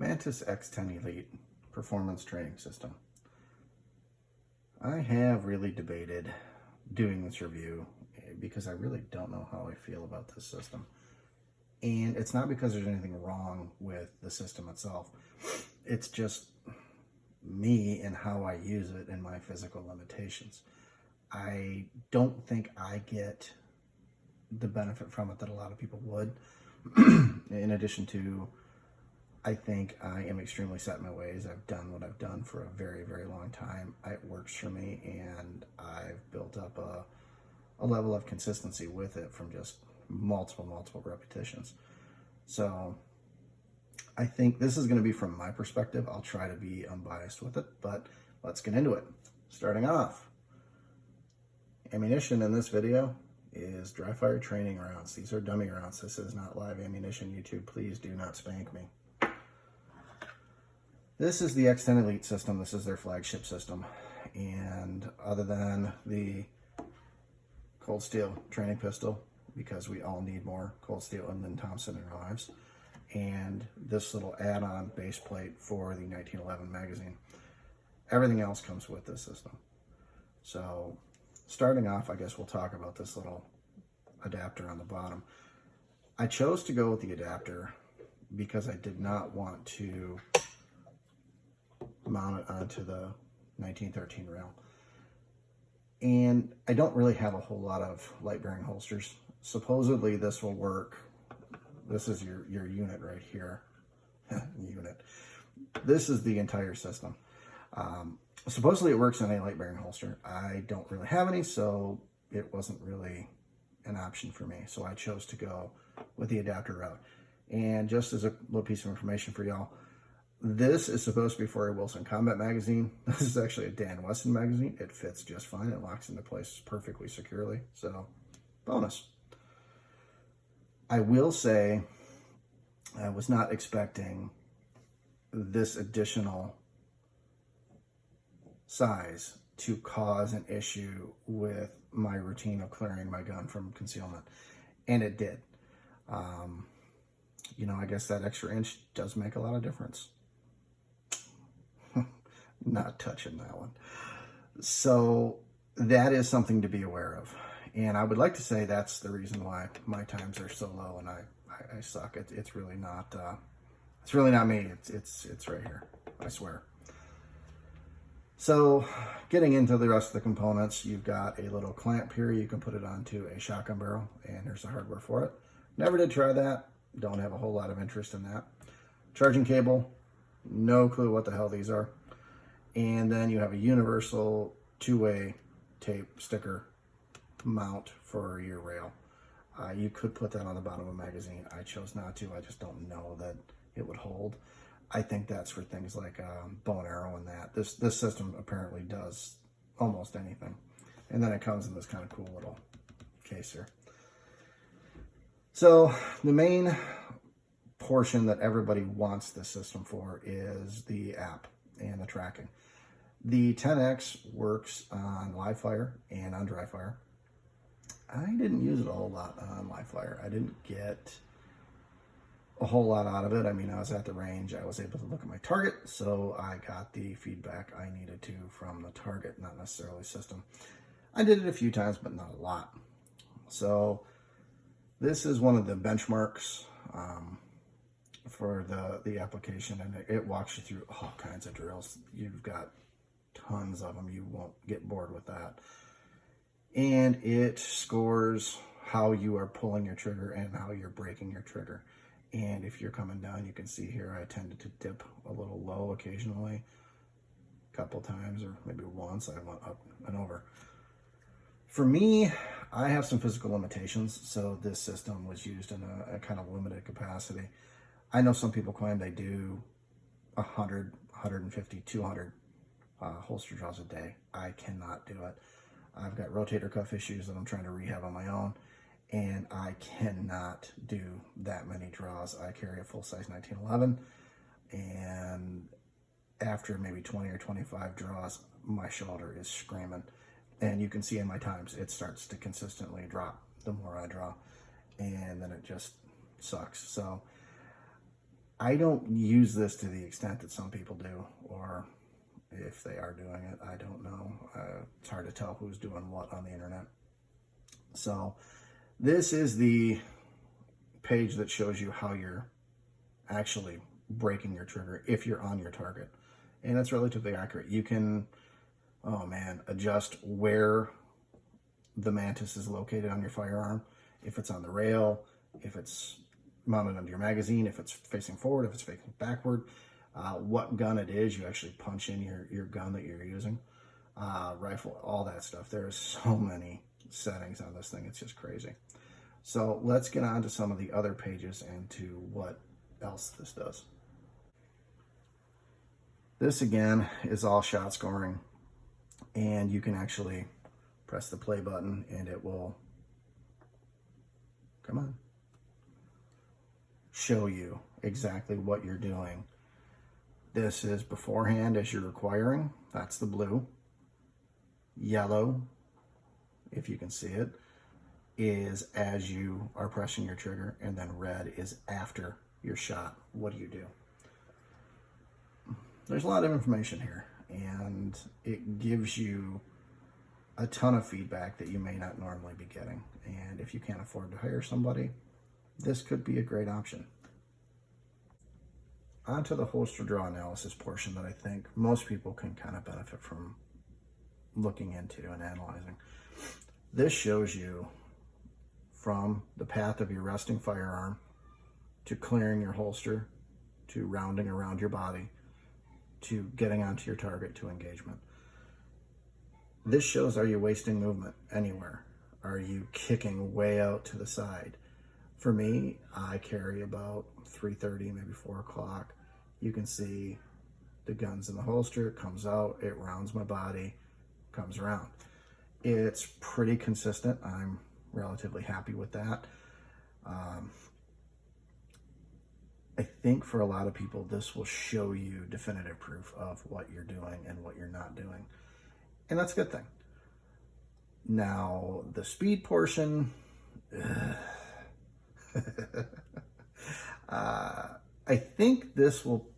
Mantis X10 Elite Performance Training System. I have really debated doing this review because I really don't know how I feel about this system. And it's not because there's anything wrong with the system itself. It's just me and how I use it and my physical limitations. I don't think I get the benefit from it that a lot of people would. In addition to, I think I am extremely set in my ways. I've done what I've done for a very, very long time. It works for me, and I've built up a level of consistency with it from just multiple repetitions. So I think this is going to be from my perspective. I'll try to be unbiased with it, but let's get into it. Starting off, ammunition in this video is dry fire training rounds. These are dummy rounds. This is not live ammunition. YouTube, please do not spank me. This is the X10 Elite system. This is their flagship system. And other than the cold steel training pistol, because we all need more cold steel and Lynn Thompson in our lives, and this little add-on base plate for the 1911 magazine, everything else comes with this system. So starting off, I guess we'll talk about this little adapter on the bottom. I chose to go with the adapter because I did not want to mount it onto the 1913 rail. And I don't really have a whole lot of light bearing holsters. Supposedly this will work. This is your unit right here. Unit. This is the entire system. Supposedly it works in a light bearing holster. I don't really have any, so it wasn't really an option for me. So I chose to go with the adapter route. And just as a little piece of information for y'all, this is supposed to be for a Wilson Combat magazine. This is actually a Dan Wesson magazine. It fits just fine. It locks into place perfectly securely. So, bonus. I will say I was not expecting this additional size to cause an issue with my routine of clearing my gun from concealment. And it did. You know, I guess that extra inch does make a lot of difference. Not touching that one. So that is something to be aware of. And I would like to say that's the reason why my times are so low and I suck. It's really not me. It's right here. I swear. So getting into the rest of the components, you've got a little clamp here. You can put it onto a shotgun barrel, and here's the hardware for it. Never did try that. Don't have a whole lot of interest in that. Charging cable, no clue what the hell these are. And then you have a universal two-way tape sticker mount for your rail. You could put that on the bottom of a magazine. I chose not to. I just don't know that it would hold. I think that's for things like bow and arrow and that. This system apparently does almost anything. And then it comes in this kind of cool little case here. So the main portion that everybody wants this system for is the app and the tracking. The 10X works on live fire and on dry fire. I didn't use it a whole lot on live fire. I didn't get a whole lot out of it. I mean, I was at the range. I was able to look at my target, so I got the feedback I needed to from the target, not necessarily system. I did it a few times, but not a lot. So this is one of the benchmarks for the application, and it walks you through all kinds of drills. You've got tons of them. You won't get bored with that. And it scores how you are pulling your trigger and how you're breaking your trigger. And if you're coming down, you can see here I tended to dip a little low occasionally, a couple times, or maybe once I went up and over. For me, I have some physical limitations, so this system was used in a kind of limited capacity. I know some people claim they do 100, 150, 200 holster draws a day. I cannot do it. I've got rotator cuff issues that I'm trying to rehab on my own, and I cannot do that many draws. I carry a full-size 1911, and after maybe 20 or 25 draws, my shoulder is screaming. And you can see in my times, it starts to consistently drop the more I draw, and then it just sucks. So I don't use this to the extent that some people do, or if they are doing it, I don't know. It's hard to tell who's doing what on the internet. So this is the page that shows you how you're actually breaking your trigger if you're on your target. And it's relatively accurate. You can, oh man, adjust where the Mantis is located on your firearm. If it's on the rail, if it's mounted under your magazine, if it's facing forward, if it's facing backward, what gun it is, you actually punch in your gun that you're using, rifle, all that stuff. There's so many settings on this thing, it's just crazy. So let's get on to some of the other pages and to what else this does. This again is all shot scoring, and you can actually press the play button and it will, come on, show you exactly what you're doing. This is beforehand as you're requiring, that's the blue. Yellow, if you can see it, is as you are pressing your trigger, and then red is after your shot. What do you do? There's a lot of information here, and it gives you a ton of feedback that you may not normally be getting. And if you can't afford to hire somebody, this could be a great option. On to the holster draw analysis portion that I think most people can kind of benefit from looking into and analyzing. This shows you from the path of your resting firearm to clearing your holster to rounding around your body to getting onto your target to engagement. This shows, are you wasting movement anywhere? Are you kicking way out to the side? For me, I carry about 3:30, maybe 4 o'clock. You can see the gun's in the holster, it comes out, it rounds my body, comes around. It's pretty consistent. I'm relatively happy with that. I think for a lot of people, this will show you definitive proof of what you're doing and what you're not doing. And that's a good thing. Now, the speed portion, I think this will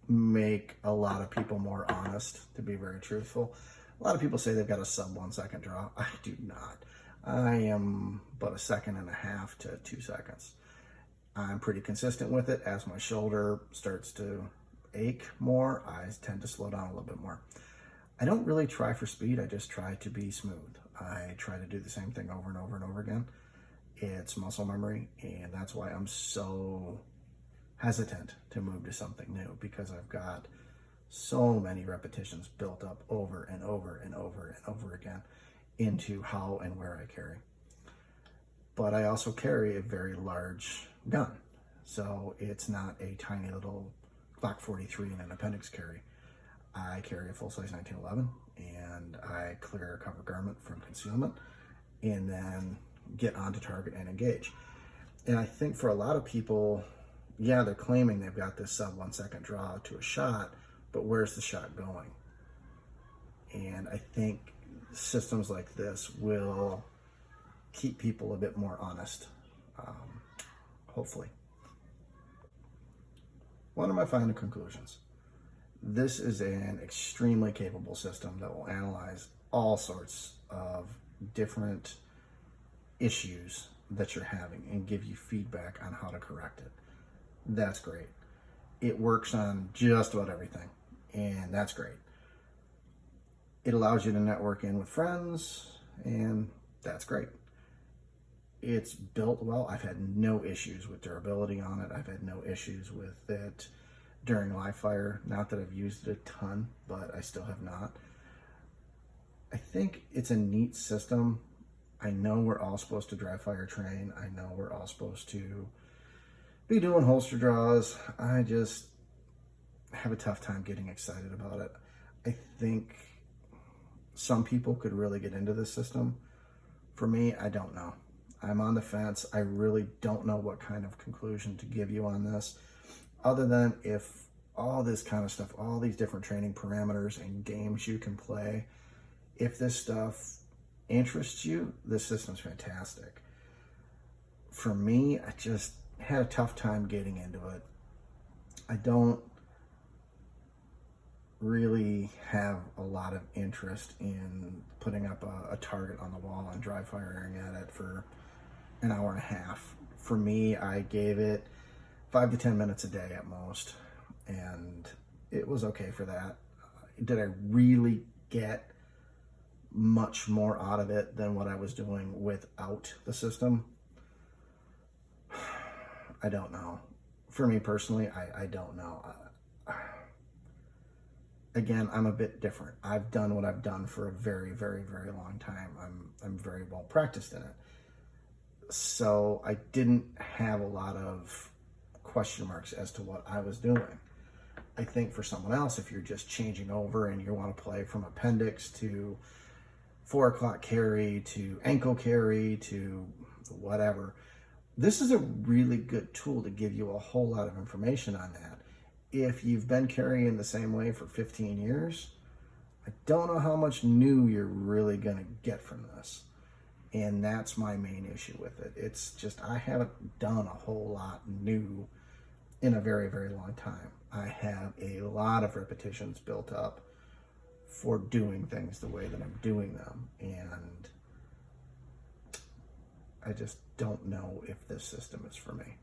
make a lot of people more honest, to be very truthful. A lot of people say they've got a sub 1 second draw. I do not. I am about 1.5 seconds to 2 seconds. I'm pretty consistent with it. As my shoulder starts to ache more, I tend to slow down a little bit more. I don't really try for speed. I just try to be smooth. I try to do the same thing over and over and over again. It's muscle memory, and that's why I'm so hesitant to move to something new, because I've got so many repetitions built up over and over and over and over again into how and where I carry. But I also carry a very large gun, so it's not a tiny little Glock 43 and an appendix carry. I carry a full-size 1911, and I clear a cover garment from concealment and then get onto target and engage. And I think for a lot of people, yeah, they're claiming they've got this sub 1 second draw to a shot, but where's the shot going? And I think systems like this will keep people a bit more honest, hopefully. What are my final conclusions? This is an extremely capable system that will analyze all sorts of different issues that you're having and give you feedback on how to correct it. That's great. It works on just about everything, and that's great. It allows you to network in with friends, and that's great. It's built well. I've had no issues with durability on it. I've had no issues with it during live fire. Not that I've used it a ton, but I still have not. I think it's a neat system. I know we're all supposed to dry fire train. I know we're all supposed to be doing holster draws. I just have a tough time getting excited about it. I think some people could really get into this system. For me, I don't know. I'm on the fence. I really don't know what kind of conclusion to give you on this, other than if all this kind of stuff, all these different training parameters and games you can play, if this stuff interests you, this system's fantastic. For me, I just had a tough time getting into it. I don't really have a lot of interest in putting up a target on the wall and dry firing at it for an hour and a half. For me, I gave it 5 to 10 minutes a day at most, and it was okay for that. Did I really get much more out of it than what I was doing without the system? I don't know. For me personally, I don't know. Again, I'm a bit different. I've done what I've done for a very, very, very long time. I'm very well practiced in it. So I didn't have a lot of question marks as to what I was doing. I think for someone else, if you're just changing over and you want to play from appendix to 4 o'clock carry to ankle carry to whatever, this is a really good tool to give you a whole lot of information on that. If you've been carrying the same way for 15 years, I don't know how much new you're really going to get from this. And that's my main issue with it. It's just I haven't done a whole lot new in a very, very long time. I have a lot of repetitions built up for doing things the way that I'm doing them. And I just don't know if this system is for me.